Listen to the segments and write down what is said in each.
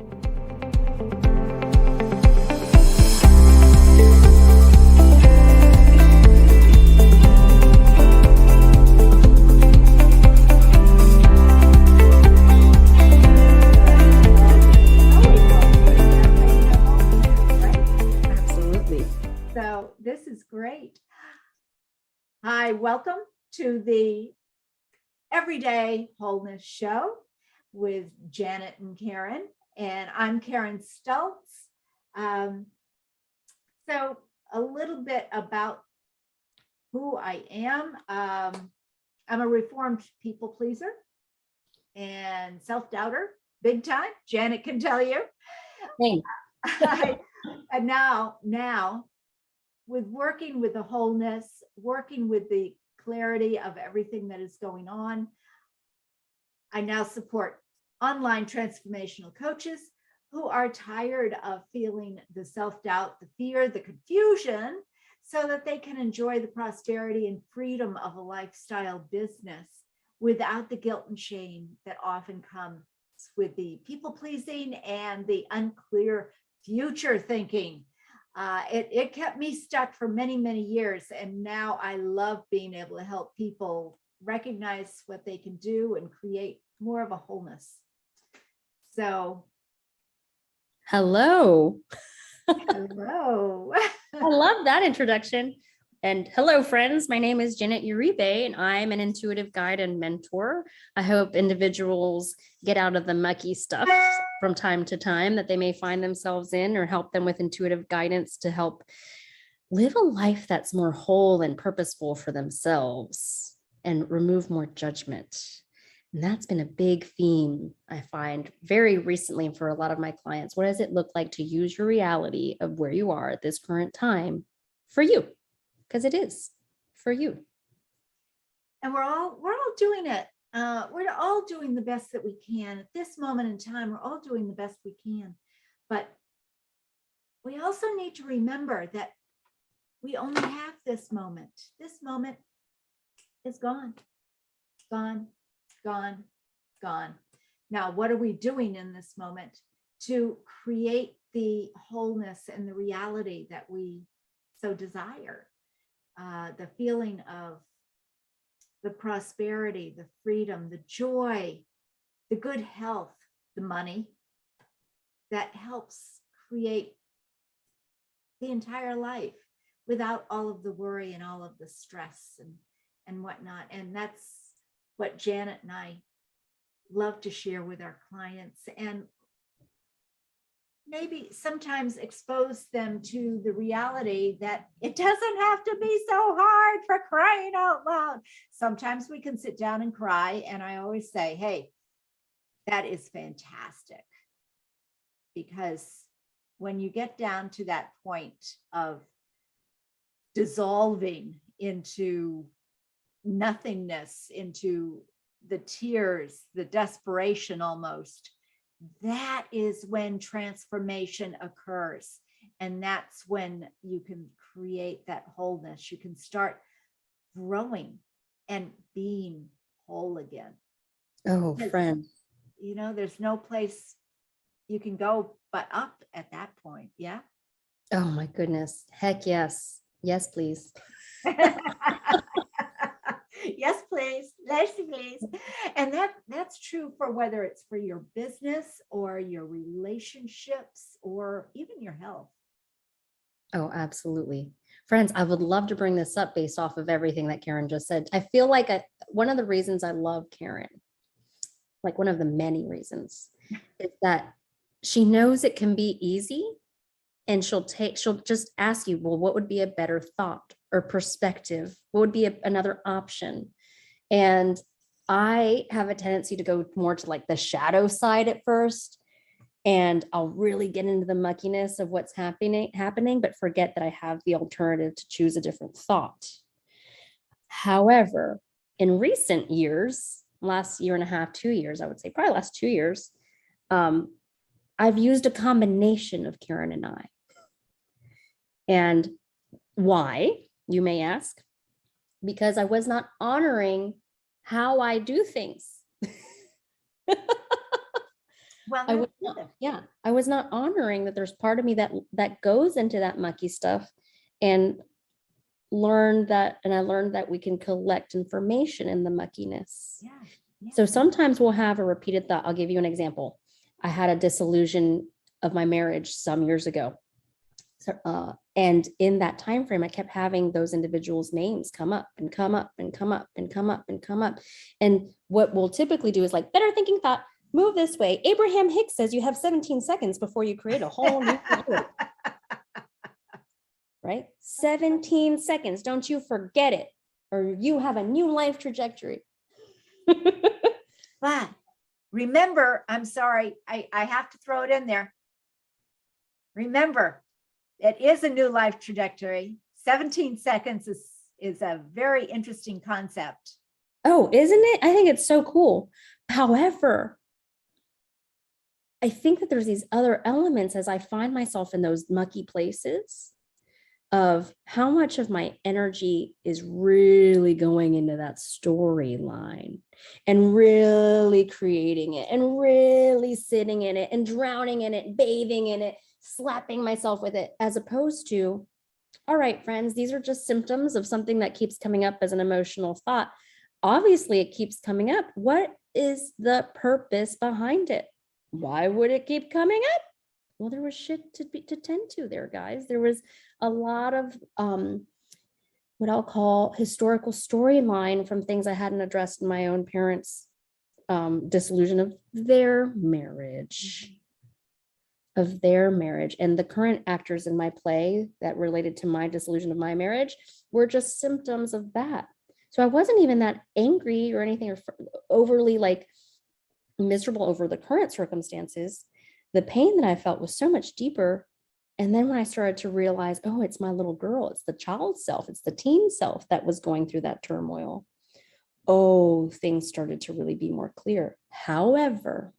So this is great. Hi, welcome to the Everyday Wholeness Show with Janet and Karen, and I'm Karen Stoltz. So a little bit about who I am. I'm a reformed people pleaser and self-doubter, big time. Janet can tell you. And now, with working with the wholeness, working with the clarity of everything that is going on, I now support online transformational coaches who are tired of feeling the self-doubt, the fear, the confusion, so that they can enjoy the prosperity and freedom of a lifestyle business without the guilt and shame that often comes with the people pleasing and the unclear future thinking. It kept me stuck for many, many years. And now I love being able to help people recognize what they can do and create more of a wholeness. So. Hello. Hello. I love that introduction. And hello, friends. My name is Janet Uribe, and I'm an intuitive guide and mentor. I hope individuals get out of the mucky stuff from time to time that they may find themselves in, or help them with intuitive guidance to help live a life that's more whole and purposeful for themselves and remove more judgment. And that's been a big theme I find very recently for a lot of my clients. What does it look like to use your reality of where you are at this current time for you? Because it is for you. And we're all doing it. We're all doing the best that we can at this moment in time. We're all doing the best we can, but we also need to remember that we only have this moment. This moment is gone, gone, gone, gone. Now, what are we doing in this moment to create the wholeness and the reality that we so desire? The feeling of the prosperity, the freedom, the joy, the good health, the money that helps create the entire life without all of the worry and all of the stress and whatnot. And that's what Janet and I love to share with our clients, and maybe sometimes expose them to the reality that it doesn't have to be so hard, for crying out loud. Sometimes we can sit down and cry. And I always say, hey, that is fantastic. Because when you get down to that point of dissolving into nothingness, into the tears, the desperation almost, that is when transformation occurs. And that's when you can create that wholeness. You can start growing and being whole again. Oh, friend. You know, there's no place you can go but up at that point. Yeah. Oh my goodness. Heck yes. Yes, please. Yes, please. Yes, please. And that's true for whether it's for your business or your relationships or even your health. Oh, absolutely. Friends, I would love to bring this up based off of everything that Karen just said. I feel like one of the reasons I love Karen, like one of the many reasons, is that she knows it can be easy, and she'll just ask you, well, what would be a better thought or perspective? What would be another option? And I have a tendency to go more to like the shadow side at first, and I'll really get into the muckiness of what's happening, but forget that I have the alternative to choose a different thought. However, in recent years, last year and a half, 2 years, I would say probably last 2 years, I've used a combination of Karen and I. And why, you may ask? Because I was not honoring how I do things. Well, I no was not, kidding. yeah, I was not honoring that there's part of me that goes into that mucky stuff and I learned that we can collect information in the muckiness. Yeah. Yeah. So sometimes we'll have a repeated thought. I'll give you an example. I had a disillusion of my marriage some years ago. So, and in that time frame, I kept having those individuals' names come up and come up and come up and come up and come up. And what we'll typically do is like, better thinking thought, move this way. Abraham Hicks says you have 17 seconds before you create a whole new reality. Right? 17 seconds. Don't you forget it, or you have a new life trajectory. But remember, I'm sorry, I have to throw it in there. Remember, it is a new life trajectory. 17 seconds is a very interesting concept. Oh, isn't it? I think it's so cool. However, I think that there's these other elements as I find myself in those mucky places of how much of my energy is really going into that storyline and really creating it and really sitting in it and drowning in it, bathing in it, slapping myself with it, as opposed to, all right, friends, these are just symptoms of something that keeps coming up as an emotional thought. Obviously, it keeps coming up. What is the purpose behind it? Why would it keep coming up? Well, there was shit to tend to there, guys. There was a lot of what I'll call historical storyline from things I hadn't addressed in my own parents' disillusion of their marriage. And the current actors in my play that related to my disillusion of my marriage were just symptoms of that. So I wasn't even that angry or anything or overly like miserable over the current circumstances. The pain that I felt was so much deeper. And then when I started to realize, oh, it's my little girl, it's the child self, it's the teen self that was going through that turmoil. Oh, things started to really be more clear. However,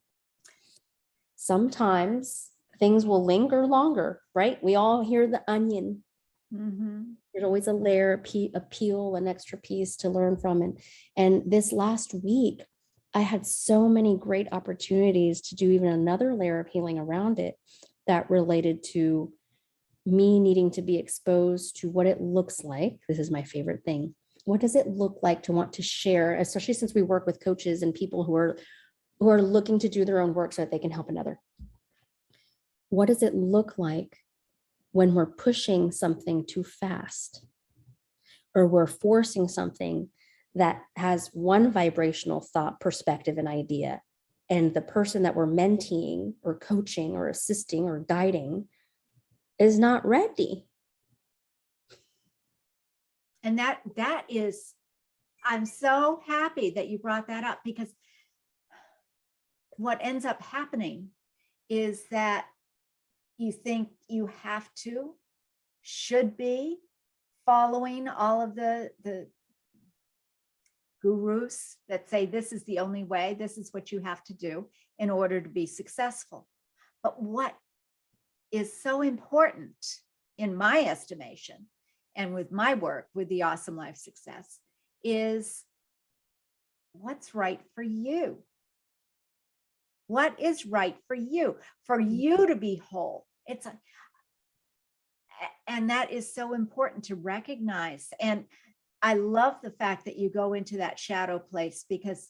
sometimes things will linger longer, right? We all hear the onion. There's always a layer, a peel, an extra piece to learn from. And this last week, I had so many great opportunities to do even another layer of healing around it that related to me needing to be exposed to what it looks like. This is my favorite thing. What does it look like to want to share, especially since we work with coaches and people who are looking to do their own work so that they can help another? What does it look like when we're pushing something too fast, or we're forcing something that has one vibrational thought, perspective, and idea, and the person that we're menteeing or coaching or assisting or guiding is not ready? And that is, I'm so happy that you brought that up, because what ends up happening is that you think you have to, should be following all of the gurus that say this is the only way, this is what you have to do in order to be successful. But what is so important, in my estimation, and with my work with the Awesome Life Success, is what's right for you. What is right for you to be whole? And that is so important to recognize. And I love the fact that you go into that shadow place, because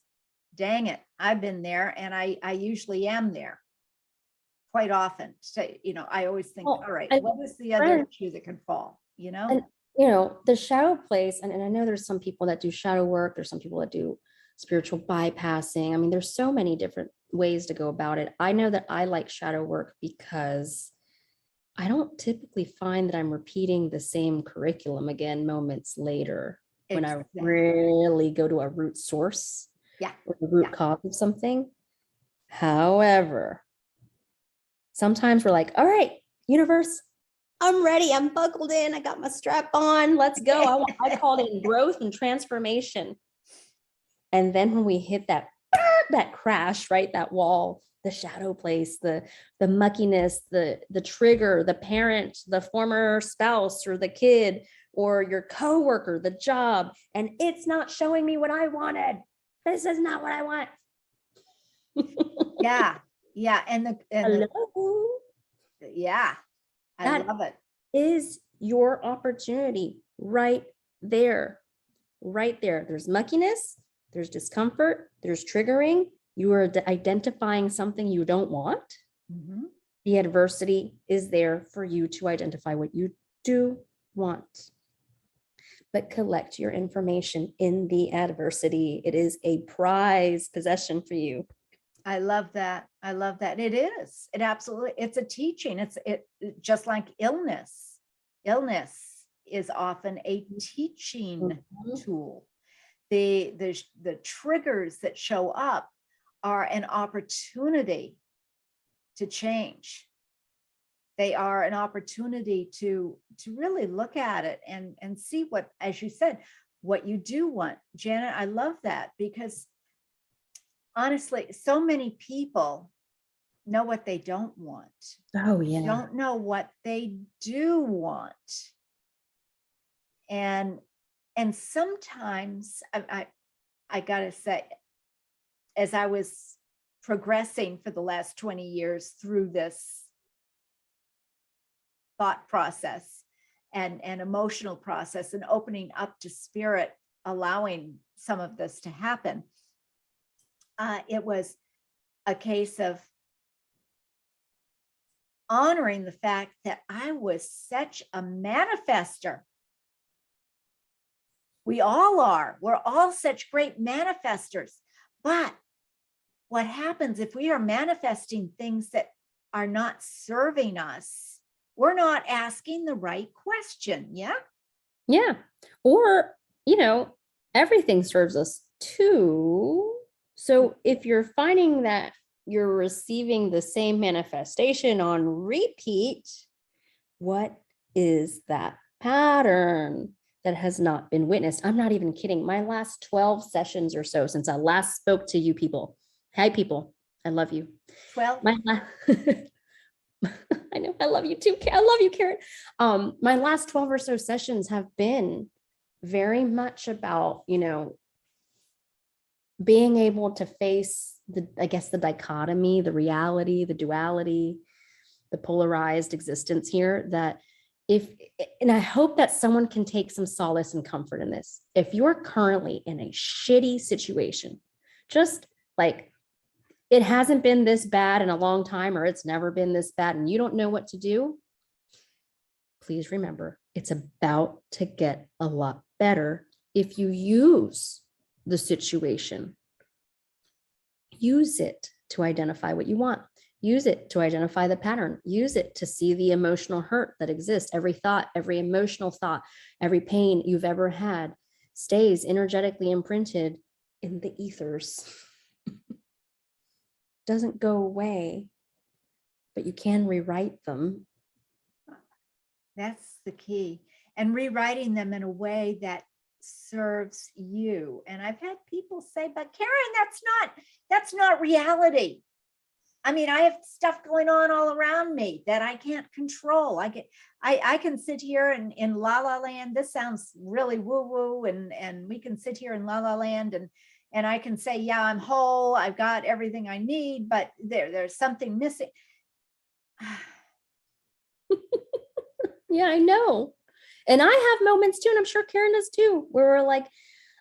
dang it, I've been there, and I usually am there quite often. So, I always think, all right, what is the other shoe that can fall, And, the shadow place, and I know there's some people that do shadow work. There's some people that do spiritual bypassing. I mean, there's so many different ways to go about it. I know that I like shadow work because I don't typically find that I'm repeating the same curriculum again moments later when I really go to a root source, or the root cause of something. However, sometimes we're like, all right, universe, I'm ready. I'm buckled in. I got my strap on. Let's go. I call it growth and transformation. And then when we hit that crash, right, that wall, the shadow place, the muckiness, the trigger, the parent, the former spouse or the kid or your coworker, the job, and it's not showing me what I wanted. This is not what I want. Yeah. Yeah. Hello. Yeah, I That love it. is your opportunity right there. Right there. There's muckiness, there's discomfort, there's triggering. You are identifying something you don't want. Mhm. The adversity is there for you to identify what you do want. But collect your information in the adversity. It is a prized possession for you. I love that. I love that. It is. It absolutely, it's a teaching. It just like illness. Illness is often a teaching Mhm. tool. The triggers that show up are an opportunity to change. They are an opportunity to really look at it and see what, as you said, what you do want. Janet, I love that, because honestly, so many people know what they don't want. Oh, They yeah. don't know what they do want. And sometimes I gotta say, as I was progressing for the last 20 years through this thought process and emotional process and opening up to spirit, allowing some of this to happen, it was a case of honoring the fact that I was such a manifester. We all are. We're all such great manifestors. But what happens if we are manifesting things that are not serving us? We're not asking the right question. Yeah. Yeah. Or, everything serves us too. So if you're finding that you're receiving the same manifestation on repeat, what is that pattern that has not been witnessed? I'm not even kidding. My last 12 sessions or so since I last spoke to you people. Hi, people. I love you. 12. My I know I love you too. I love you, Karen. My last 12 or so sessions have been very much about, being able to face the dichotomy, the reality, the duality, the polarized existence here. And I hope that someone can take some solace and comfort in this. If you're currently in a shitty situation, just like it hasn't been this bad in a long time, or it's never been this bad, and you don't know what to do, please remember it's about to get a lot better if you use the situation. Use it to identify what you want. Use it to identify the pattern. Use it to see the emotional hurt that exists. Every thought, every emotional thought, every pain you've ever had stays energetically imprinted in the ethers. Doesn't go away, but you can rewrite them. That's the key. And rewriting them in a way that serves you. And I've had people say, but Karen, that's not reality. I mean, I have stuff going on all around me that I can't control. I can sit here in la la land. This sounds really woo woo, and we can sit here in la la land and I can say, yeah, I'm whole. I've got everything I need, but there's something missing. Yeah, I know. And I have moments too, and I'm sure Karen does too, where we're like,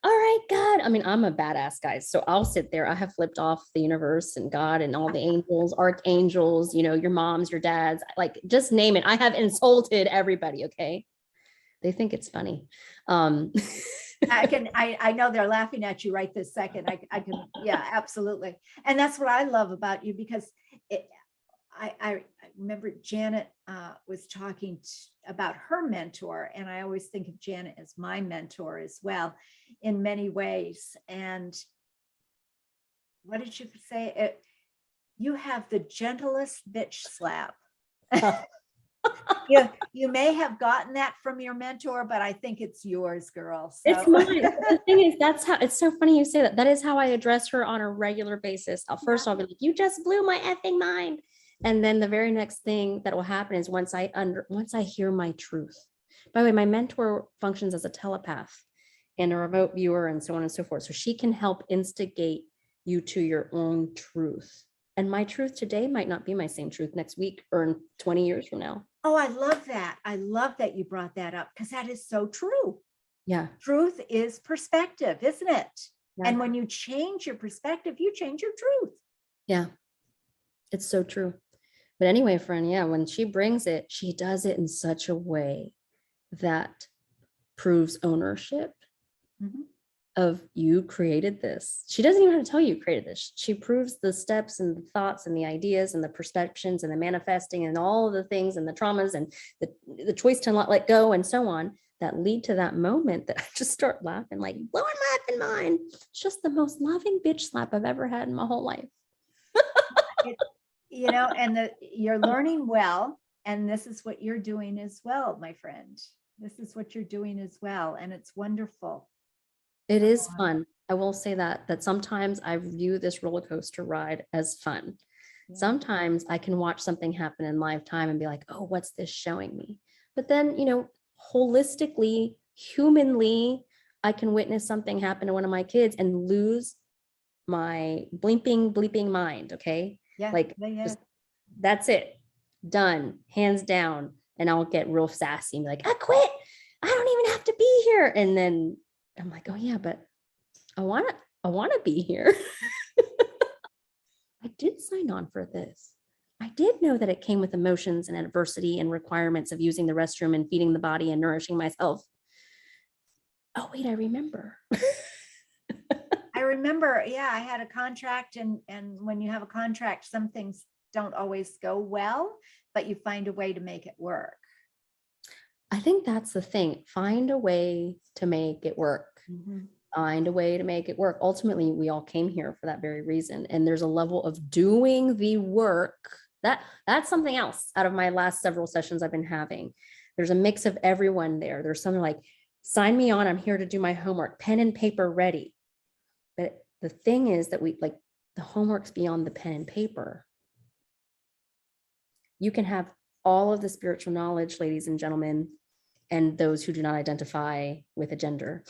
all right, God. I mean, I'm a badass guy. So I'll sit there. I have flipped off the universe and God and all the angels, archangels, your moms, your dads, like just name it. I have insulted everybody. Okay. They think it's funny. I know they're laughing at you right this second. I can, yeah, absolutely. And that's what I love about you, because I remember Janet was talking about her mentor, and I always think of Janet as my mentor as well in many ways. And what did you say? You have the gentlest bitch slap. You may have gotten that from your mentor, but I think it's yours, girl. So. It's mine. The thing is, that's how it's so funny you say that. That is how I address her on a regular basis. First, I'll be like, you just blew my effing mind. And then the very next thing that will happen is once I hear my truth. By the way, my mentor functions as a telepath and a remote viewer and so on and so forth. So she can help instigate you to your own truth. And my truth today might not be my same truth next week or in 20 years from now. Oh, I love that. I love that you brought that up because that is so true. Yeah. Truth is perspective, isn't it? Yeah. And when you change your perspective, you change your truth. Yeah. It's so true. But anyway, friend, yeah, when she brings it, she does it in such a way that proves ownership of you created this. She doesn't even have to tell you created this. She proves the steps and the thoughts and the ideas and the perceptions and the manifesting and all of the things and the traumas and the choice to not let go and so on that lead to that moment that I just start laughing, like blowing my effing mind. It's just the most loving bitch slap I've ever had in my whole life. And you're learning well, and this is what you're doing as well, my friend. This is what you're doing as well, and it's wonderful. It is fun. I will say that sometimes I view this roller coaster ride as fun. Yeah. Sometimes I can watch something happen in lifetime and be like, oh, what's this showing me? But then, holistically, humanly, I can witness something happen to one of my kids and lose my bleeping mind. Okay. Yeah. Like, that's it. Done. Hands down. And I'll get real sassy and be like, I quit. I don't even have to be here. And then I'm like, oh yeah, but I want to be here. I did sign on for this. I did know that it came with emotions and adversity and requirements of using the restroom and feeding the body and nourishing myself. Oh wait, I remember. I remember, yeah, I had a contract, and when you have a contract, some things don't always go well, but you find a way to make it work. I think that's the thing. Find a way to make it work. Find a way to make it work. Ultimately, we all came here for that very reason. And there's a level of doing the work that's something else out of my last several sessions I've been having. There's a mix of everyone there. There's something like, sign me on. I'm here to do my homework, pen and paper ready. But the thing is that the homework's beyond the pen and paper. You can have all of the spiritual knowledge, ladies and gentlemen, and those who do not identify with a gender.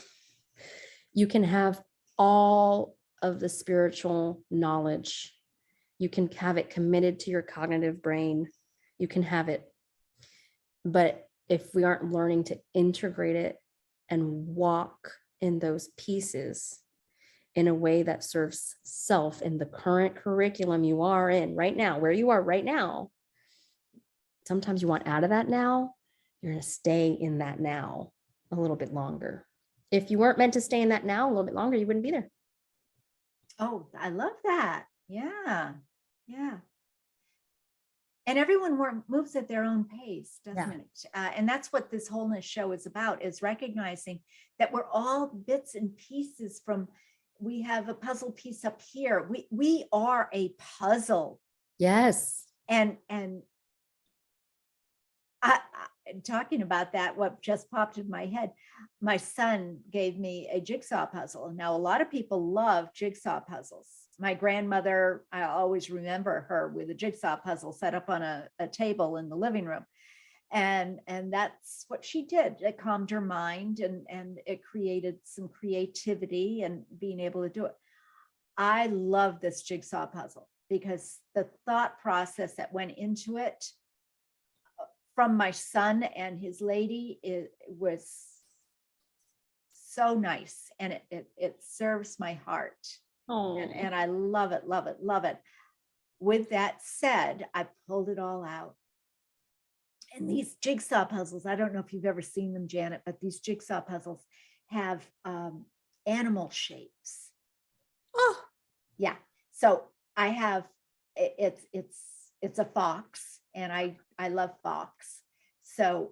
You can have all of the spiritual knowledge. You can have it committed to your cognitive brain. You can have it. But if we aren't learning to integrate it and walk in those pieces in a way that serves self in the current curriculum you are in right now, where you are right now, sometimes you want out of that now, you're going to stay in that now a little bit longer. If you weren't meant to stay in that now a little bit longer, you wouldn't be there. Oh, I love that. Yeah. Yeah. And everyone moves at their own pace, doesn't it? And that's what this wholeness show is about, is recognizing that we're all bits and pieces from, we have a puzzle piece up here. We are a puzzle. Yes. And I talking about that, what just popped in my head, my son gave me a jigsaw puzzle. Now, a lot of people love jigsaw puzzles. My grandmother, I always remember her with a jigsaw puzzle set up on a table in the living room. And that's what she did. It calmed her mind, and it created some creativity and being able to do it. I love this jigsaw puzzle because the thought process that went into it from my son and his lady, it was so nice, and it serves my heart. And I love it, love it, love it. With that said, I pulled it all out. And these jigsaw puzzles, I don't know if you've ever seen them, Janet, but these jigsaw puzzles have animal shapes. Oh, yeah. So I have, it's a fox, and I love fox. So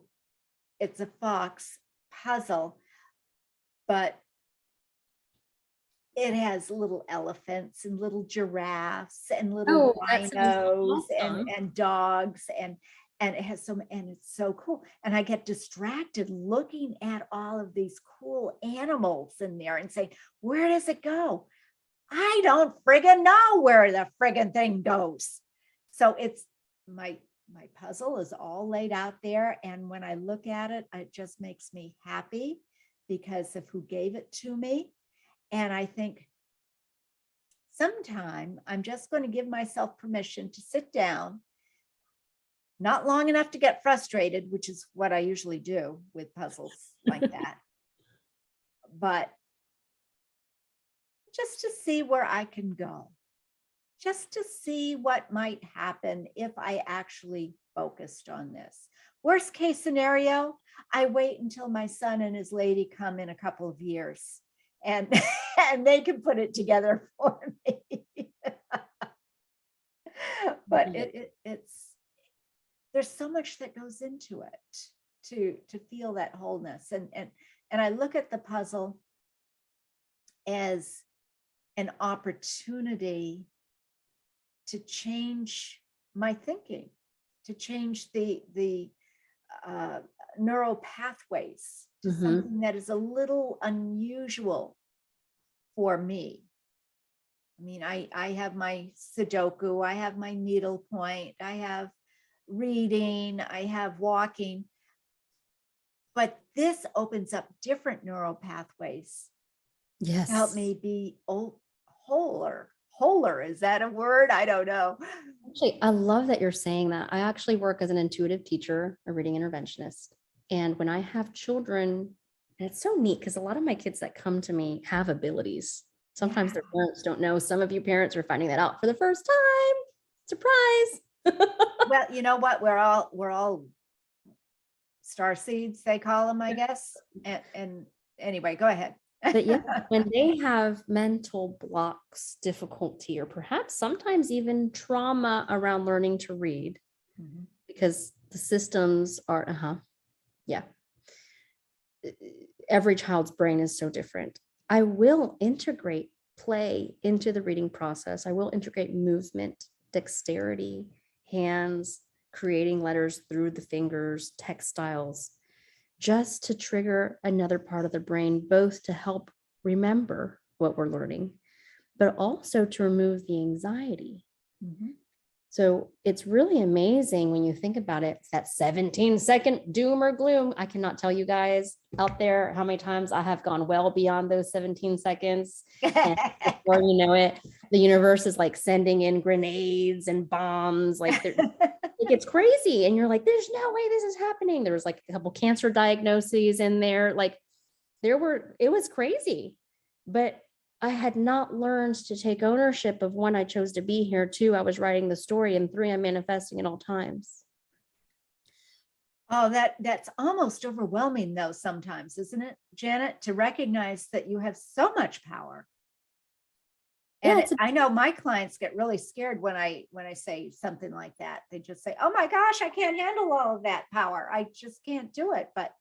it's a fox puzzle, but it has little elephants and little giraffes and little rhinos and dogs, and it has and it's so cool. And I get distracted looking at all of these cool animals in there and say, where does it go? I don't friggin' know where the friggin' thing goes. So it's my puzzle is all laid out there. And when I look at it, it just makes me happy because of who gave it to me. And I think sometime I'm just going to give myself permission to sit down, not long enough to get frustrated, which is what I usually do with puzzles like that, but just to see where I can go, just to see what might happen if I actually focused on this. Worst case scenario, I wait until my son and his lady come in a couple of years and, and they can put it together for me. But it's, there's so much that goes into it to feel that wholeness. And I look at the puzzle as an opportunity to change my thinking, to change the neural pathways to something that is a little unusual for me. I mean, I have my Sudoku, I have my needlepoint, I have reading, I have walking, but this opens up different neural pathways. Yes. To help me be wholer. Wholer, is that a word? I don't know. Actually, I love that you're saying that. I actually work as an intuitive teacher, a reading interventionist. And when I have children, and it's so neat because a lot of my kids that come to me have abilities. Sometimes their parents don't know. Some of you parents are finding that out for the first time. Surprise. Well, you know what? We're all star seeds, they call them, I guess. And anyway, go ahead. But yeah, when they have mental blocks, difficulty, or perhaps sometimes even trauma around learning to read, because the systems are, yeah. Every child's brain is so different. I will integrate play into the reading process. I will integrate movement, dexterity, hands, creating letters through the fingers, textiles, just to trigger another part of the brain, both to help remember what we're learning, but also to remove the anxiety. So it's really amazing when you think about it. It's that 17-second doom or gloom. I cannot tell you guys out there how many times I have gone well beyond those 17 seconds. And before you know it, the universe is like sending in grenades and bombs. Like it's crazy. And you're like, there's no way this is happening. There was like a couple cancer diagnoses in there. Like it was crazy. But I had not learned to take ownership of, one, I chose to be here, two, I was writing the story, and three, I'm manifesting at all times. Oh, that's almost overwhelming though sometimes, isn't it, Janet, to recognize that you have so much power. And I know my clients get really scared when I say something like that. They just say, oh my gosh, I can't handle all of that power. I just can't do it. But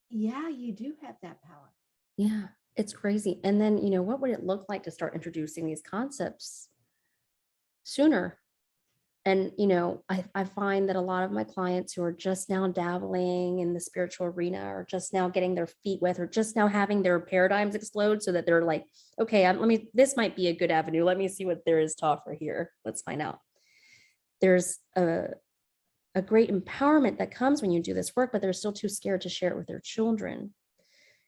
yeah, you do have that power. Yeah. It's crazy. And then, what would it look like to start introducing these concepts sooner? And, I find that a lot of my clients who are just now dabbling in the spiritual arena, or just now getting their feet wet, or just now having their paradigms explode, so that they're like, okay, this might be a good avenue. Let me see what there is to offer here. Let's find out. There's a great empowerment that comes when you do this work, but they're still too scared to share it with their children.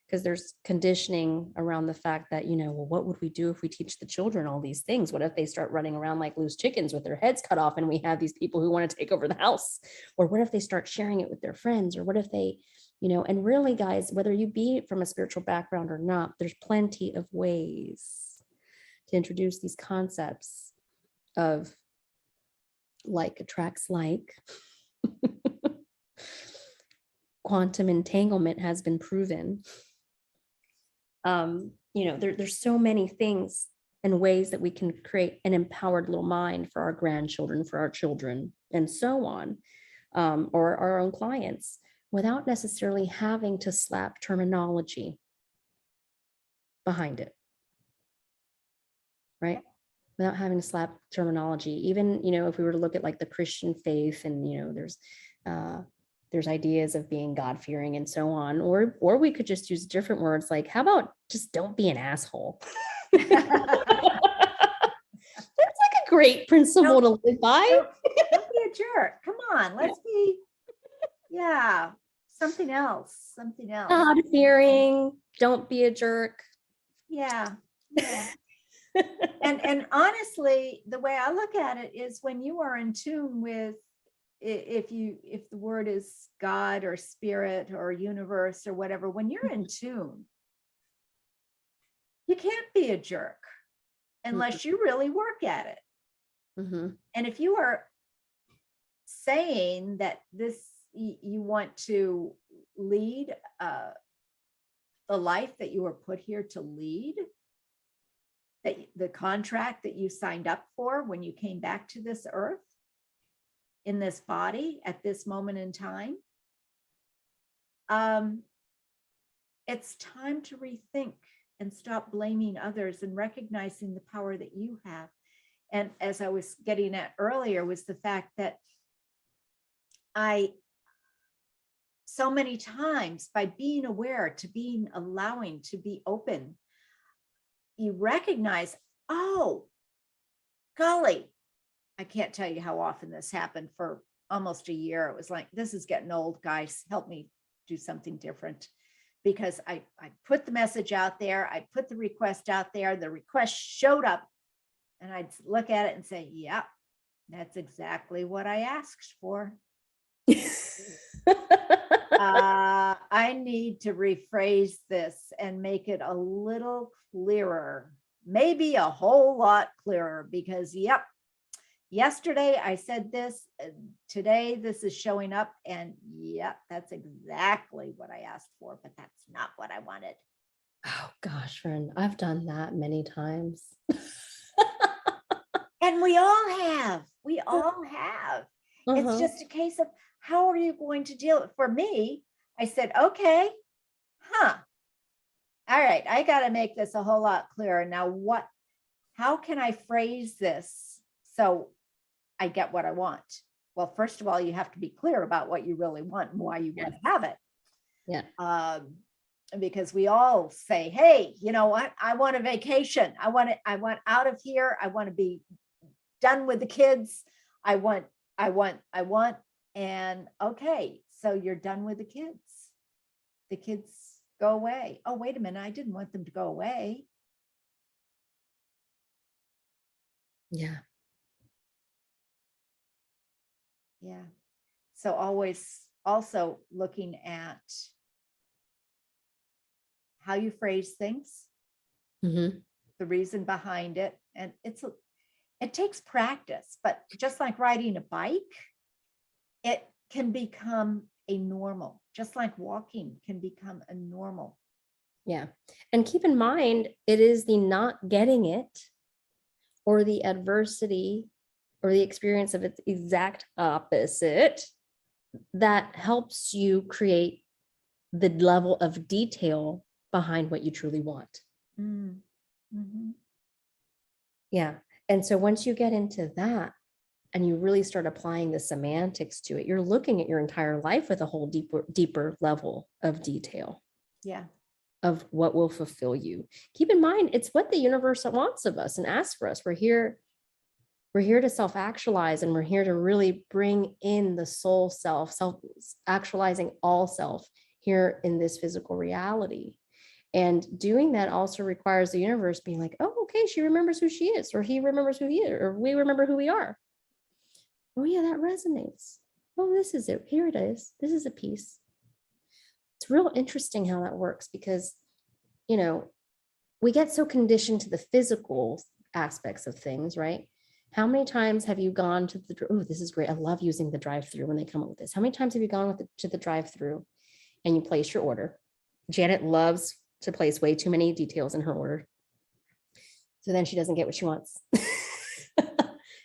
Because there's conditioning around the fact that, well, what would we do if we teach the children all these things? What if they start running around like loose chickens with their heads cut off, and we have these people who want to take over the house? Or what if they start sharing it with their friends? Or what if they, and really, guys, whether you be from a spiritual background or not, there's plenty of ways to introduce these concepts of like attracts like. Quantum entanglement has been proven. There's so many things and ways that we can create an empowered little mind for our grandchildren, for our children, and so on, or our own clients, without necessarily having to slap terminology behind it, right? Without having to slap terminology. Even, if we were to look at like the Christian faith, and, there's ideas of being God-fearing and so on, or we could just use different words, like, how about just don't be an asshole? That's like a great principle to live by. Don't be a jerk. Come on, let's be, something else. God-fearing, don't be a jerk. Yeah. And honestly, the way I look at it is when you are in tune with, if the word is God or spirit or universe or whatever, when you're in tune, you can't be a jerk unless you really work at it. Mhm. And if you are saying that you want to lead the life that you were put here to lead, that the contract that you signed up for when you came back to this earth, in this body at this moment in time, it's time to rethink and stop blaming others and recognizing the power that you have. And as I was getting at earlier, was the fact that so many times, by being aware, to being allowing, to be open, you recognize, oh, golly, I can't tell you how often this happened for almost a year. It was like, this is getting old, guys. Help me do something different. Because I put the message out there, I put the request out there, the request showed up, and I'd look at it and say, yep, that's exactly what I asked for. I need to rephrase this and make it a little clearer, maybe a whole lot clearer, because yep, yesterday I said this, today this is showing up, and yep, that's exactly what I asked for, but that's not what I wanted. Oh gosh, friend, I've done that many times. And we all have. It's Uh-huh. just a case of, how are you going to deal? For me, I said, okay, all right, I got to make this a whole lot clearer. Now, how can I phrase this so I get what I want? Well, first of all, you have to be clear about what you really want and why you want to have it. Yeah. Because we all say, hey, you know what? I want a vacation. I want out of here. I want to be done with the kids. I want. And okay, so you're done with the kids. The kids go away. Oh, wait a minute. I didn't want them to go away. Yeah. Yeah. So always also looking at how you phrase things, Mm-hmm. the reason behind it. And it takes practice, but just like riding a bike, it can become a normal, just like walking can become a normal. Yeah. And keep in mind, it is the not getting it or the adversity or the experience of its exact opposite that helps you create the level of detail behind what you truly want. Mm-hmm. Yeah. And so once you get into that and you really start applying the semantics to it, you're looking at your entire life with a whole deeper level of detail. Yeah. Of what will fulfill you. Keep in mind, it's what the universe wants of us and asks for us. We're here to self-actualize, and we're here to really bring in the soul self actualizing all self here in this physical reality. And doing that also requires the universe being like, oh, okay, she remembers who she is, or he remembers who he is, or we remember who we are. Oh yeah, that resonates. Oh, this is it. Here it is. This is a piece. It's real interesting how that works, because, you know, we get so conditioned to the physical aspects of things, right? How many times have you gone to this is great. I love using the drive-through when they come up with this. How many times have you gone to the drive-through and you place your order? Janet loves to place way too many details in her order. So then she doesn't get what she wants.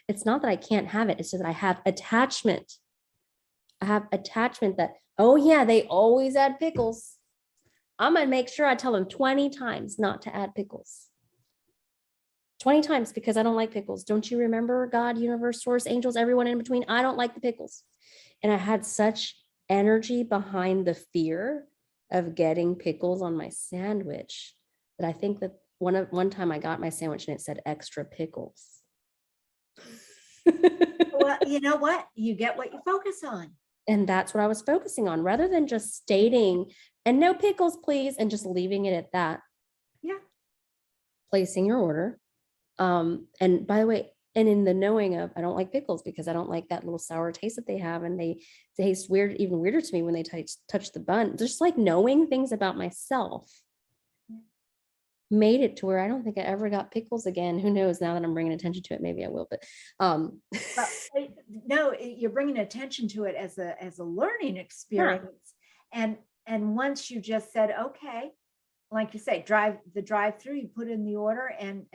It's not that I can't have it. It's just that I have attachment. I have attachment that, oh yeah, they always add pickles. I'm going to make sure I tell them 20 times not to add pickles. 20 times, because I don't like pickles. Don't you remember, God, universe, source, angels, everyone in between? I don't like the pickles. And I had such energy behind the fear of getting pickles on my sandwich that I think that one time I got my sandwich and it said extra pickles. Well, you know what? You get what you focus on. And that's what I was focusing on, rather than just stating, and no pickles, please, and just leaving it at that. Yeah. Placing your order, And by the way, and in the knowing of, I don't like pickles because I don't like that little sour taste that they have. And they taste weird, even weirder to me when they touch the bun. Just like knowing things about myself made it to where I don't think I ever got pickles again. Who knows? Now that I'm bringing attention to it, maybe I will. But Well, no, you're bringing attention to it as a learning experience. And once you just said, okay, like you say, drive through, you put in the order and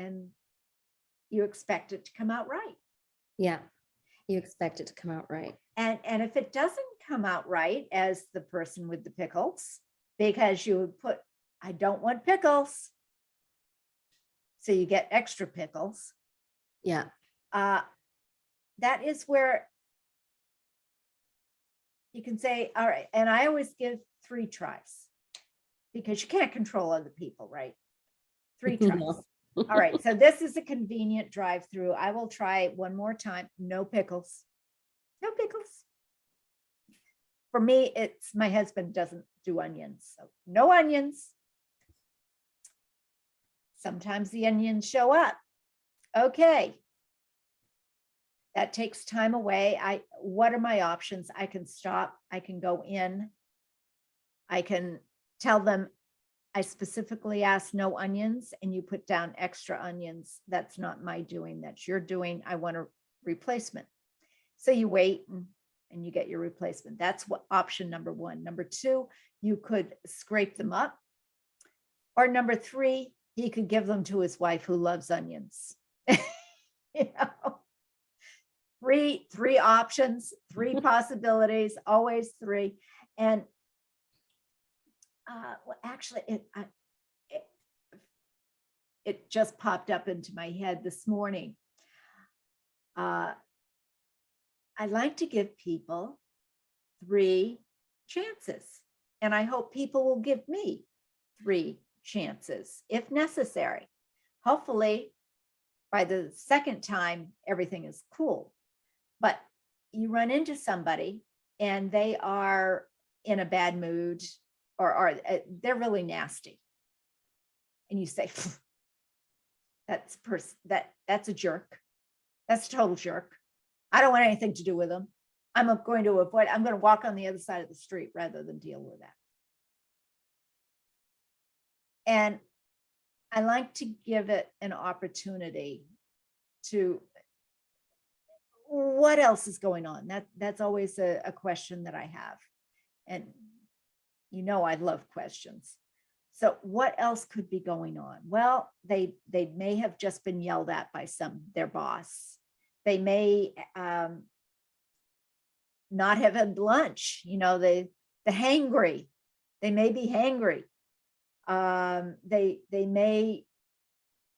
you expect it to come out right. yeah, you expect it to come out right. And if it doesn't come out right, as the person with the pickles, because you would put, I don't want pickles, so you get extra pickles. Yeah. That is where you can say, all right, and I always give 3 tries because you can't control other people, right? 3 tries. No. All right, so this is a convenient drive-through. I will try it one more time. No pickles. No pickles. For me, it's my husband doesn't do onions, so no onions. Sometimes the onions show up. Okay. That takes time away. What are my options? I can stop. I can go in. I can tell them, I specifically asked no onions, and you put down extra onions. That's not my doing. That's your doing. I want a replacement. So you wait and you get your replacement. That's what option number 1. Number 2, you could scrape them up. Or number 3, he could give them to his wife who loves onions. You know, three options, 3 possibilities, always 3. And well, actually, it just popped up into my head this morning. I like to give people 3 chances, and I hope people will give me 3 chances if necessary. Hopefully, by the second time, everything is cool. But you run into somebody and they are in a bad mood, or they're really nasty, and you say, that's a jerk. That's a total jerk. I don't want anything to do with them. I'm going to walk on the other side of the street rather than deal with that. And I like to give it an opportunity to, what else is going on? That's always a question that I have. And I love questions. So what else could be going on? Well, they may have just been yelled at by their boss. They may not have had lunch. The hangry. They may be hangry. They may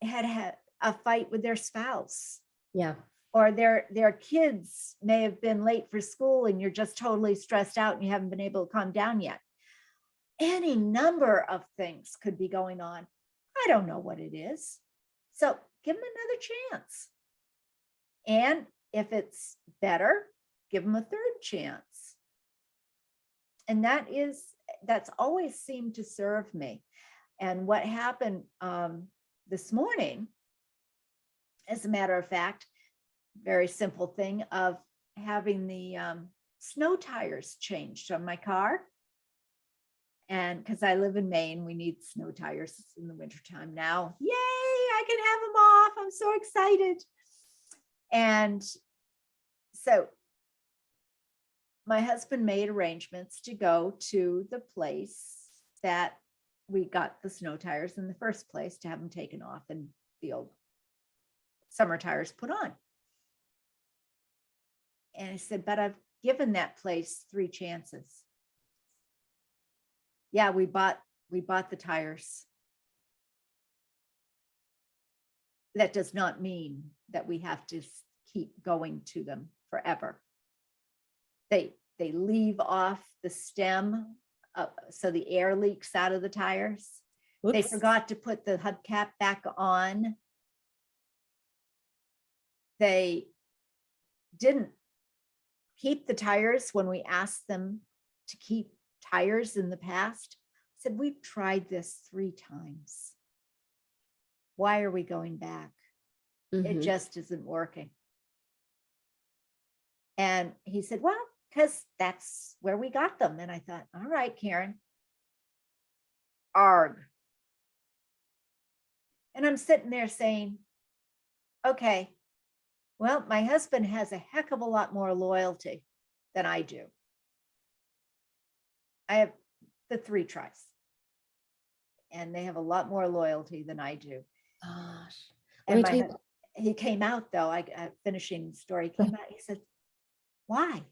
had a fight with their spouse. Yeah. Or their kids may have been late for school and you're just totally stressed out and you haven't been able to calm down yet. Any number of things could be going on. I don't know what it is. So give them another chance. And if it's better, give them a 3rd chance. And that's always seemed to serve me. And what happened this morning, as a matter of fact, very simple thing of having the snow tires changed on my car. And because I live in Maine, we need snow tires in the wintertime now. Yay, I can have them off. I'm so excited. And so my husband made arrangements to go to the place that we got the snow tires in the first place, to have them taken off and the old summer tires put on. And I said, but I've given that place 3 chances. Yeah, we bought the tires. That does not mean that we have to keep going to them forever. They leave off the stem, so the air leaks out of the tires. Oops. They forgot to put the hubcap back on. They didn't keep the tires when we asked them to keep tires in the past. I said, we've tried this 3 times. Why are we going back? It just isn't working. And he said, well, because that's where we got them. And I thought, all right, Karen, arg. And I'm sitting there saying, okay, well, my husband has a heck of a lot more loyalty than I do. I have the 3 tries, and they have a lot more loyalty than I do. Gosh. And he came out though, finishing the story, came out, he said, why?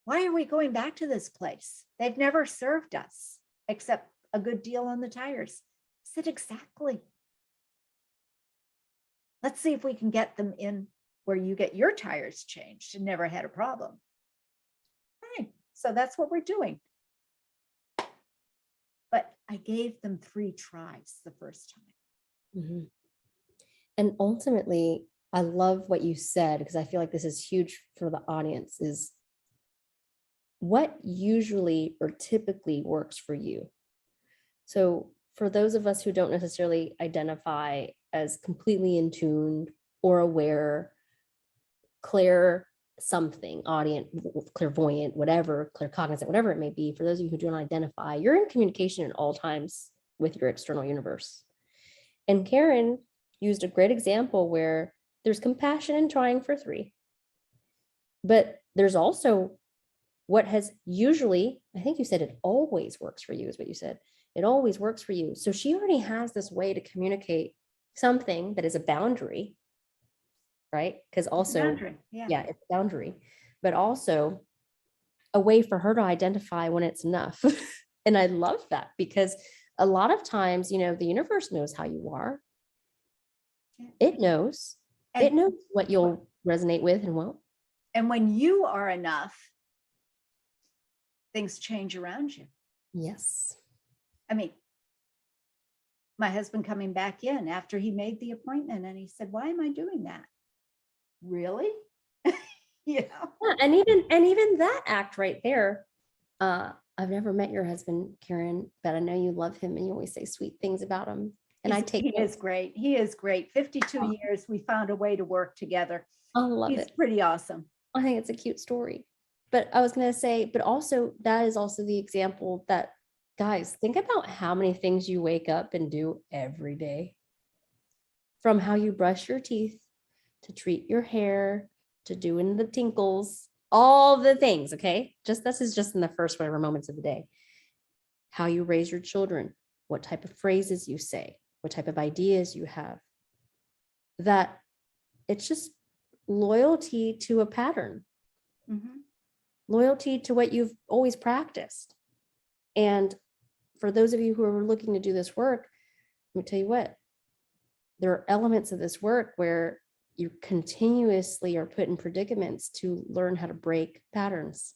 Why are we going back to this place? They've never served us except a good deal on the tires. I said, exactly. Let's see if we can get them in where you get your tires changed and never had a problem. Fine. So that's what we're doing. But I gave them 3 tries the first time. And ultimately, I love what you said, because I feel like this is huge for the audience, is what usually or typically works for you. So for those of us who don't necessarily identify as completely in tune or aware, clair something, audient, clairvoyant, whatever, claircognizant, whatever it may be, for those of you who don't identify, you're in communication at all times with your external universe. And Karen used a great example where there's compassion in trying for 3, but there's also what has usually, I think you said it always works for you, is what you said. It always works for you. So she already has this way to communicate something that is a boundary, right? Because also, yeah, it's a boundary, but also a way for her to identify when it's enough. And I love that, because a lot of times, you know, the universe knows how you are. It knows. It knows what you'll resonate with and won't. And when you are enough, things change around you. Yes. I mean, my husband coming back in after he made the appointment, and he said, why am I doing that? Really? Yeah. And even that act right there, I've never met your husband, Karen, but I know you love him and you always say sweet things about him. And he is great. He is great. 52 years, we found a way to work together. I love it. He's pretty awesome. I think it's a cute story. But I was going to say, but also that is also the example that, guys, think about how many things you wake up and do every day. From how you brush your teeth, to treat your hair, to doing the tinkles, all the things, okay? This is just in the first whatever moments of the day. How you raise your children, what type of phrases you say, what type of ideas you have. That it's just loyalty to a pattern. Loyalty to what you've always practiced. And for those of you who are looking to do this work, let me tell you what, there are elements of this work where you continuously are put in predicaments to learn how to break patterns,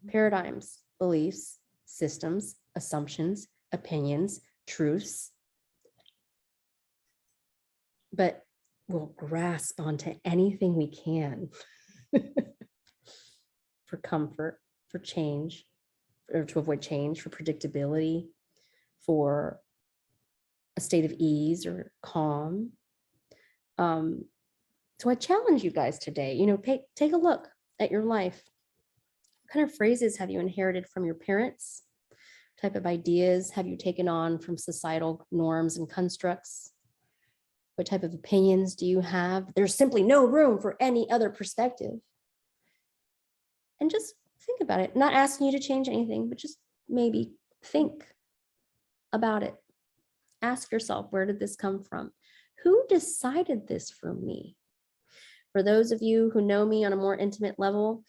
paradigms, beliefs, systems, assumptions, opinions, truths. But we'll grasp onto anything we can for comfort, for change, or to avoid change, for predictability, for a state of ease or calm. So I challenge you guys today, you know, take a look at your life. What kind of phrases have you inherited from your parents? What type of ideas have you taken on from societal norms and constructs? What type of opinions do you have? There's simply no room for any other perspective. And just think about it. Not asking you to change anything, but just maybe think about it. Ask yourself, where did this come from? Who decided this for me? For those of you who know me on a more intimate level,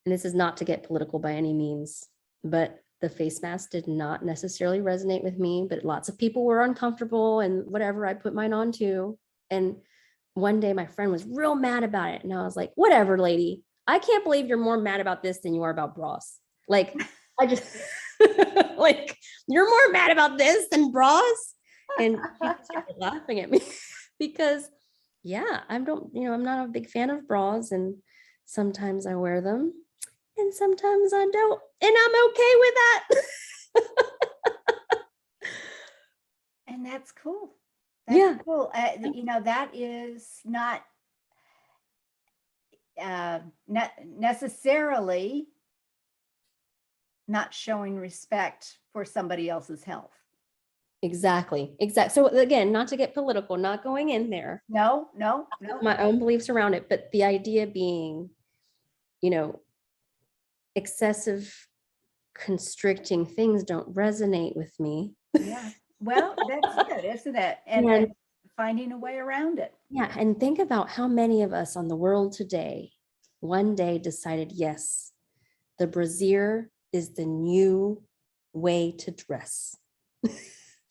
and this is not to get political by any means, but the face mask did not necessarily resonate with me, but lots of people were uncomfortable and whatever, I put mine on too. And one day my friend was real mad about it. And I was like, whatever, lady, I can't believe you're more mad about this than you are about bras. Like, I just, like, you're more mad about this than bras. And she started laughing at me because yeah, I'm not a big fan of bras, and sometimes I wear them and sometimes I don't, and I'm okay with that. And that's cool. Yeah, cool. You know, that is not necessarily not showing respect for somebody else's health. exactly. Exactly. So again, not to get political, not going in there, No, no, with no. my own beliefs around it, but the idea being, you know, excessive constricting things don't resonate with me. Yeah. Well, that's it, isn't it? And And finding a way around it. yeah, and think about how many of us on the world today one day decided, yes, the brassiere is the new way to dress.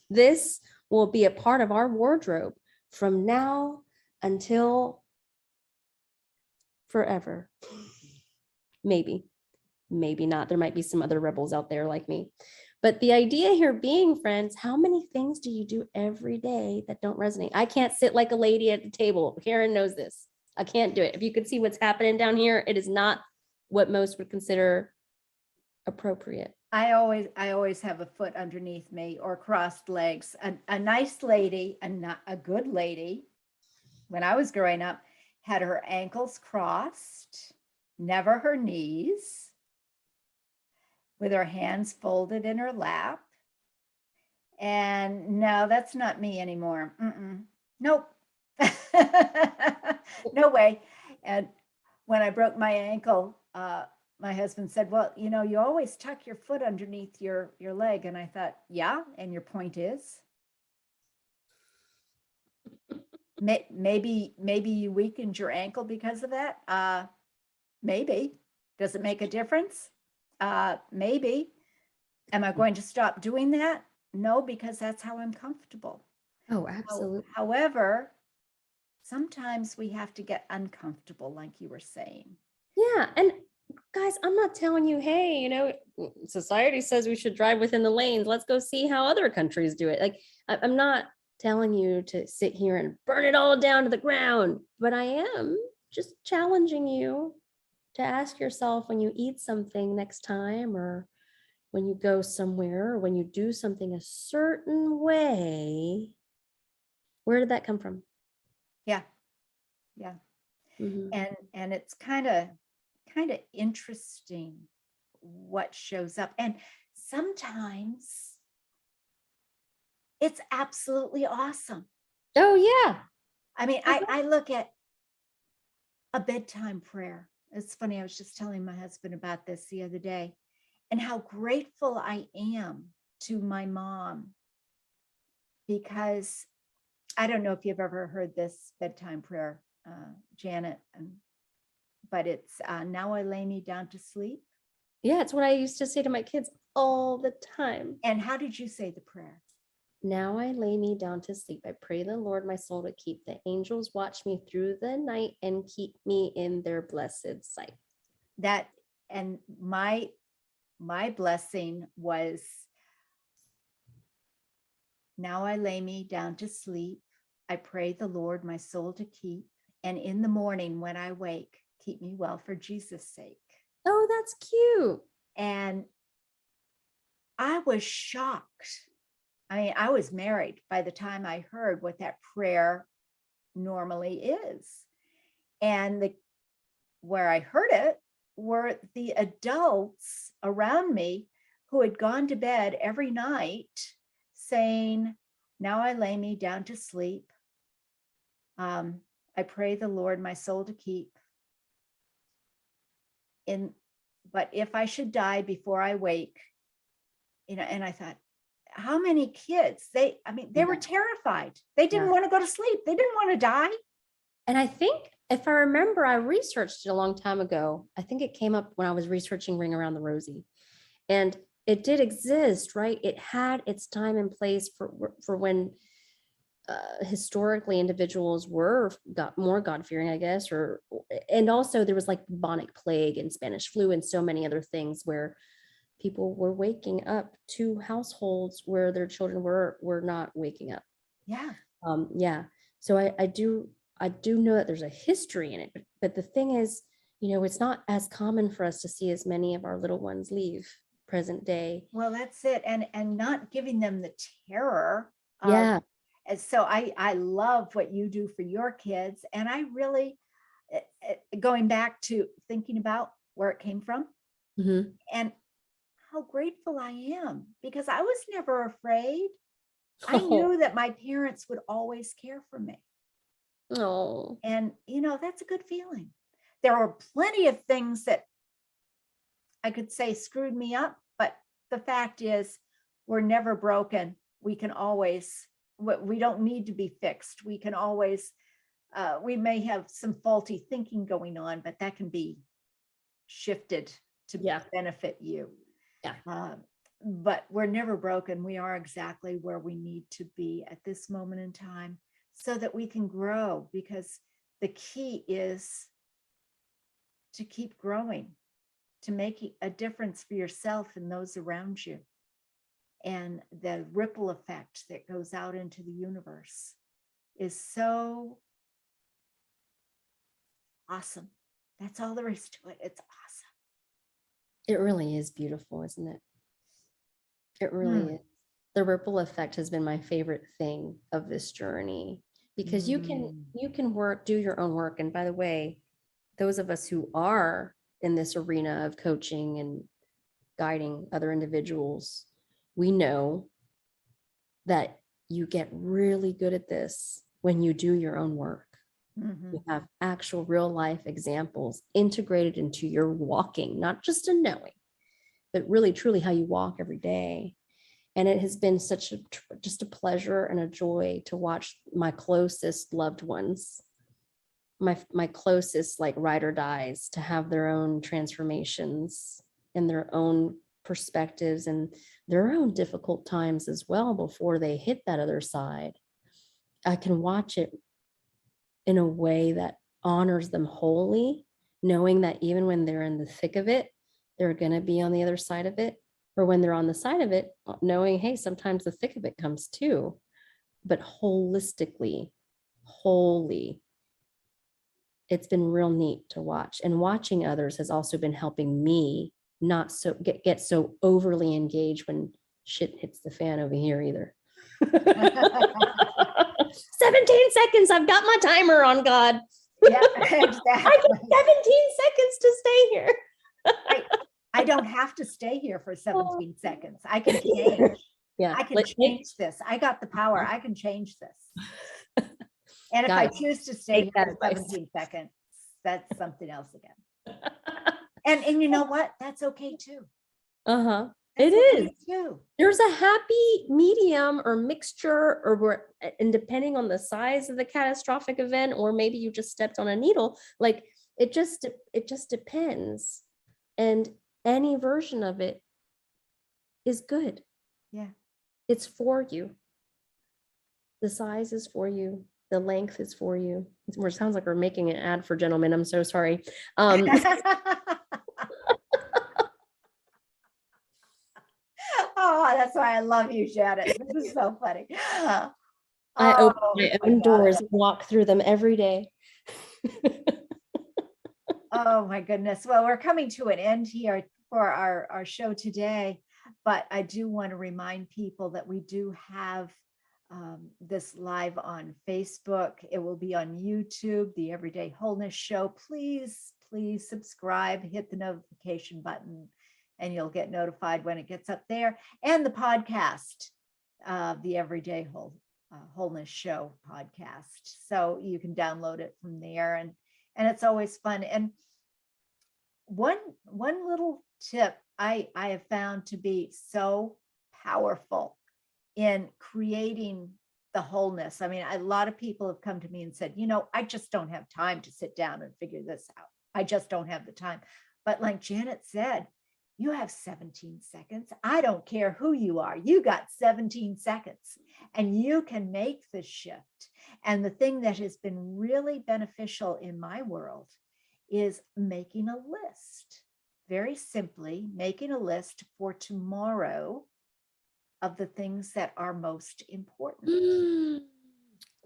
This will be a part of our wardrobe from now until forever. Maybe, maybe not. There might be some other rebels out there like me. But the idea here being, friends, how many things do you do every day that don't resonate? I can't sit like a lady at the table. Karen knows this. I can't do it. If you could see what's happening down here, it is not what most would consider appropriate. I always have a foot underneath me or crossed legs. A nice lady, a good lady, when I was growing up, had her ankles crossed, never her knees, with her hands folded in her lap. And no, that's not me anymore. Nope. No way. And when I broke my ankle, my husband said, well, you know, you always tuck your foot underneath your leg. And I thought, yeah. And your point is? Maybe you weakened your ankle because of that. Maybe. Does it make a difference? Maybe. Am I going to stop doing that? No, because that's how I'm comfortable. Oh, absolutely. However, sometimes we have to get uncomfortable, like you were saying. Yeah. And guys, I'm not telling you, hey, you know, society says we should drive within the lanes. Let's go see how other countries do it. Like, I'm not telling you to sit here and burn it all down to the ground, but I am just challenging you to ask yourself when you eat something next time, or when you go somewhere, or when you do something a certain way, where did that come from? Yeah. Yeah. Mhm. And it's kind of interesting what shows up. And sometimes it's absolutely awesome. Oh, yeah. I mean, I look at a bedtime prayer. It's funny, I was just telling my husband about this the other day, and how grateful I am to my mom, because I don't know if you've ever heard this bedtime prayer, Janet, but it's now I lay me down to sleep. Yeah, it's what I used to say to my kids all the time. And how did you say the prayer? Now I lay me down to sleep. I pray the Lord my soul to keep. The angels watch me through the night and keep me in their blessed sight. That, and my blessing was, now I lay me down to sleep. I pray the Lord my soul to keep. And in the morning when I wake, keep me well for Jesus' sake. Oh, that's cute. And I was shocked. I mean, I was married by the time I heard what that prayer normally is. And where I heard it were the adults around me who had gone to bed every night saying, now I lay me down to sleep. I pray the Lord my soul to keep. But if I should die before I wake, you know, and I thought, how many kids, they were terrified. They didn't want to go to sleep. They didn't want to die. And I think, if I remember, I researched it a long time ago. I think it came up when I was researching Ring Around the Rosie. And it did exist, right? It had its time and place for when historically individuals were more God-fearing, I guess, and also there was like bubonic plague and Spanish flu and so many other things where people were waking up to households where their children were not waking up. Yeah. Yeah. So I do know that there's a history in it, but the thing is, you know, it's not as common for us to see as many of our little ones leave present day. Well, that's it. And not giving them the terror. Yeah. And so I love what you do for your kids. And I really, going back to thinking about where it came from Mhm. and how grateful I am, because I was never afraid. I knew that my parents would always care for me. Oh, And, that's a good feeling. There were plenty of things that I could say screwed me up, but the fact is, we're never broken. We can always, we don't need to be fixed. We can always, we may have some faulty thinking going on, but that can be shifted to yeah. benefit you. Yeah. But we're never broken. We are exactly where we need to be at this moment in time so that we can grow, because the key is to keep growing, to make a difference for yourself and those around you. And the ripple effect that goes out into the universe is so awesome. That's all there is to it. It's awesome. It really is beautiful, isn't it? It really is. The ripple effect has been my favorite thing of this journey, because you can do your own work. And by the way, those of us who are in this arena of coaching and guiding other individuals, we know that you get really good at this when you do your own work. You have actual real life examples integrated into your walking, not just a knowing, but really truly how you walk every day. And it has been such just a pleasure and a joy to watch my closest loved ones, my closest like ride or dies, to have their own transformations and their own perspectives and their own difficult times as well before they hit that other side. I can watch it in a way that honors them wholly, knowing that even when they're in the thick of it, they're going to be on the other side of it. Or when they're on the side of it, knowing, hey, sometimes the thick of it comes too, but holistically, wholly. It's been real neat to watch. And watching others has also been helping me not so get so overly engaged when shit hits the fan over here either. 17 seconds. I've got my timer on, God. Yeah, exactly. I get 17 seconds to stay here. I don't have to stay here for 17 seconds. I can change. Yeah. I can change this. I got the power. I can change this. And if I choose to stay here for 17 seconds, that's something else again. And you know what? That's okay too. Uh-huh. That's it okay is too. There's a happy medium or mixture, and depending on the size of the catastrophic event, or maybe you just stepped on a needle, like it just depends. And any version of it is good. Yeah. It's for you. The size is for you. The length is for you. It sounds like we're making an ad for gentlemen. I'm so sorry. Oh, that's why I love you, Janet. This is so funny. I open Oh, my own doors and walk through them every day. Oh my goodness. Well, we're coming to an end here for our show today, but I do want to remind people that we do have this live on Facebook. It will be on YouTube, the Everyday Wholeness Show. Please subscribe, hit the notification button, and you'll get notified when it gets up there. And the podcast, the Everyday Wholeness Show podcast. So you can download it from there, and it's always fun. And one little tip I have found to be so powerful in creating the wholeness. I mean, a lot of people have come to me and said, I just don't have time to sit down and figure this out. I just don't have the time. But like Janet said, you have 17 seconds. I don't care who you are. You got 17 seconds and you can make the shift. And the thing that has been really beneficial in my world is making a list. Very simply, making a list for tomorrow of the things that are most important.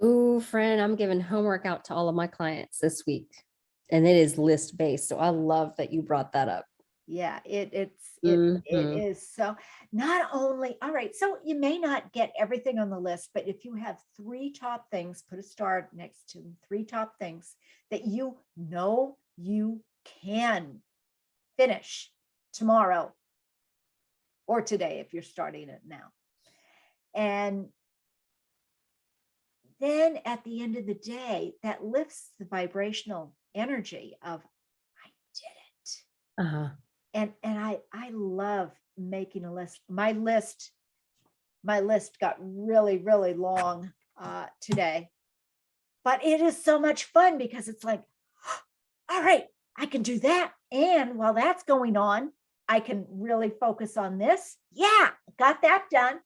Ooh, friend, I'm giving homework out to all of my clients this week, and it is list based. So I love that you brought that up. Yeah, it Mhm. is. So not only, all right, so you may not get everything on the list, but if you have three top things, put a star next to them, three top things that you know you can finish tomorrow or today if you're starting it now. And then at the end of the day, that lifts the vibrational energy of I did it. Uh-huh. And I love making a list. My list got really, really long today, but it is so much fun because it's like, all right, I can do that. And while that's going on, I can really focus on this. Yeah, got that done.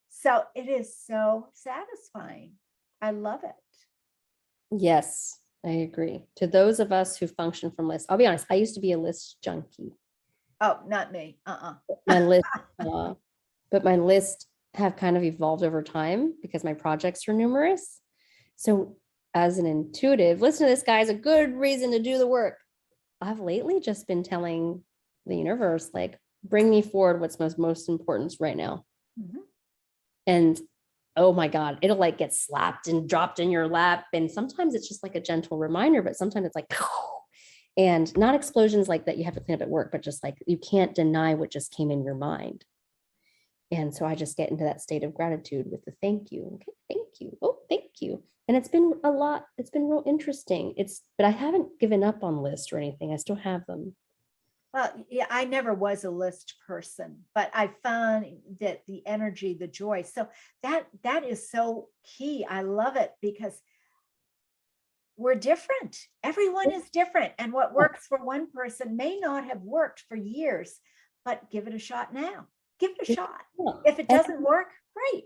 So it is so satisfying. I love it. Yes, I agree. To those of us who function from lists, I'll be honest, I used to be a list junkie. Oh, not me. My list, uh, but my list have kind of evolved over time because my projects are numerous. So as an intuitive, listen to this, guys, a good reason to do the work. I've lately just been telling the universe, like, bring me forward what's most important right now. Mhm. And oh my God, it'll like get slapped and dropped in your lap. And sometimes it's just like a gentle reminder, but sometimes it's like, and not explosions like that you have to clean up at work, but just like you can't deny what just came in your mind. And so I just get into that state of gratitude with the thank you. Okay, thank you. Oh, thank you. And it's been a lot. It's been real interesting. But I haven't given up on lists or anything. I still have them. Well, yeah, I never was a list person, but I found that the energy, the joy. So that is so key. I love it because we're different. Everyone is different. And what works for one person may not have worked for years, but give it a shot now. Give it a shot. If it doesn't work, great.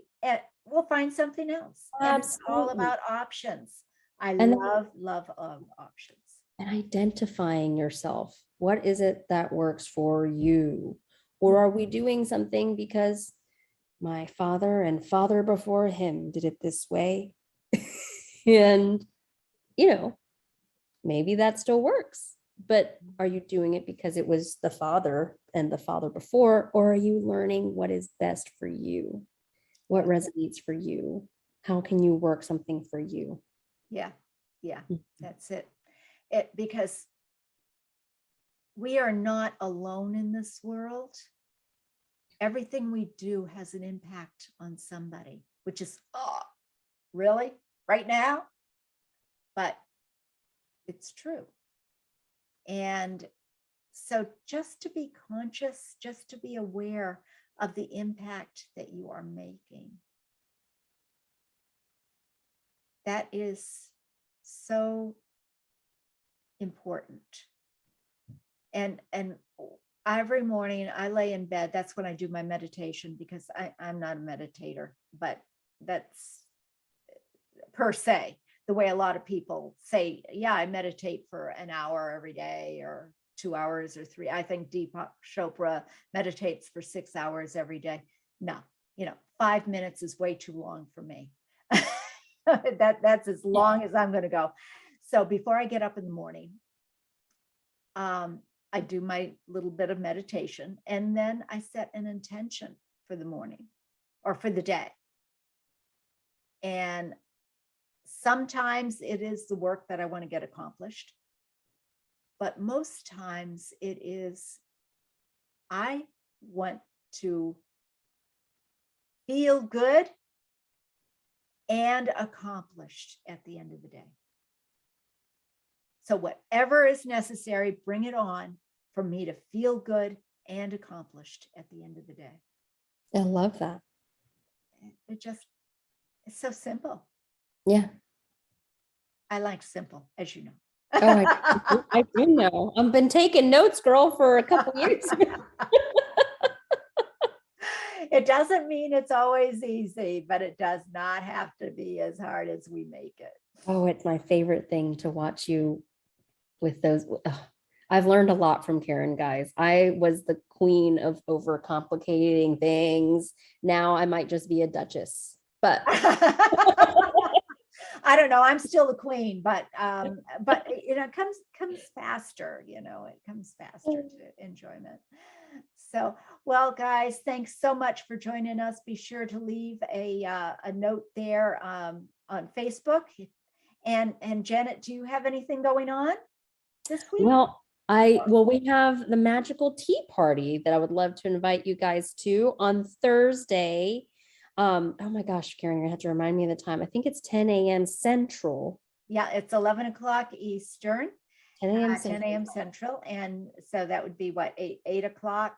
We'll find something else. And it's all Absolutely. about options. I And love options. and identifying yourself. What is it that works for you? Or are we doing something because my father and father before him did it this way? And, you know, maybe that still works. But are you doing it because it was the father and the father before? Or are you learning what is best for you? What resonates for you? How can you work something for you? Yeah. Yeah. That's it. Because we are not alone in this world. Everything we do has an impact on somebody, which is, oh, really? Right now? But it's true. And so just to be conscious, just to be aware of the impact that you are making. That is so important. And every morning I lay in bed. That's when I do my meditation because I'm not a meditator, but that's per se the way a lot of people say, yeah, I meditate for an hour every day or 2 hours or three. I think Deepak Chopra meditates for 6 hours every day. No, 5 minutes is way too long for me. That's as long as I'm going to go. So before I get up in the morning, I do my little bit of meditation and then I set an intention for the morning or for the day. And sometimes it is the work that I want to get accomplished. But most times it is, I want to feel good and accomplished at the end of the day. So whatever is necessary, bring it on for me to feel good and accomplished at the end of the day. I love that. It's so simple. Yeah. I like simple, as you know. Oh, I do know. I've been taking notes, girl, for a couple years. It doesn't mean it's always easy, but it does not have to be as hard as we make it. Oh, it's my favorite thing to watch you with those. I've learned a lot from Karen, guys. I was the queen of overcomplicating things. Now I might just be a duchess, but I don't know. I'm still the queen, but it comes faster, it comes faster to enjoyment. So, well, guys, thanks so much for joining us. Be sure to leave a note there on Facebook. And Janet, do you have anything going on this week? Well, we have the magical tea party that I would love to invite you guys to on Thursday. Oh my gosh, Karen, you're gonna have to remind me of the time. I think it's 10 a.m. Central. Yeah, it's 11 o'clock Eastern, 10 a.m. 10 a.m. Central. And so that would be what, 8 o'clock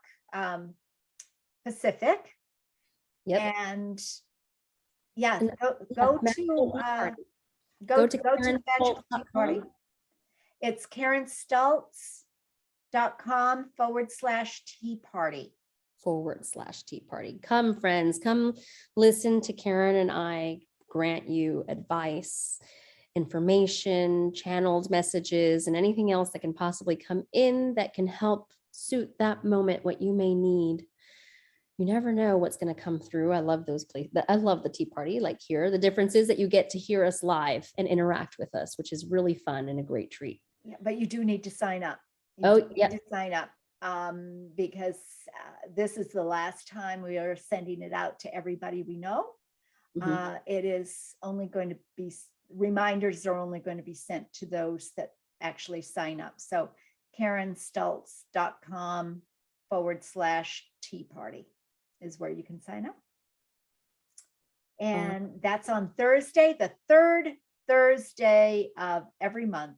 Pacific. Yep. And yeah, And go magical to tea party. go to to the Magical Tea Party. It's KarenStultz.com/tea party. /tea party. Come, friends, come listen to Karen and I grant you advice, information, channeled messages, and anything else that can possibly come in that can help suit that moment, what you may need. You never know what's going to come through. I love those places. I love the tea party, like here. The difference is that you get to hear us live and interact with us, which is really fun and a great treat. Yeah, but you do need to sign up. Yeah. Sign up because this is the last time we are sending it out to everybody we know. It is only going to be, reminders are only going to be sent to those that actually sign up. So KarenStultz.com/tea party is where you can sign up. And that's on Thursday, the third Thursday of every month.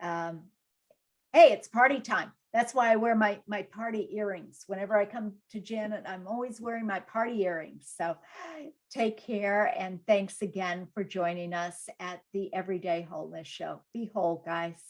Hey, it's party time. That's why I wear my party earrings. Whenever I come to Janet, I'm always wearing my party earrings. So take care. And thanks again for joining us at the Everyday Wholeness Show. Be whole, guys.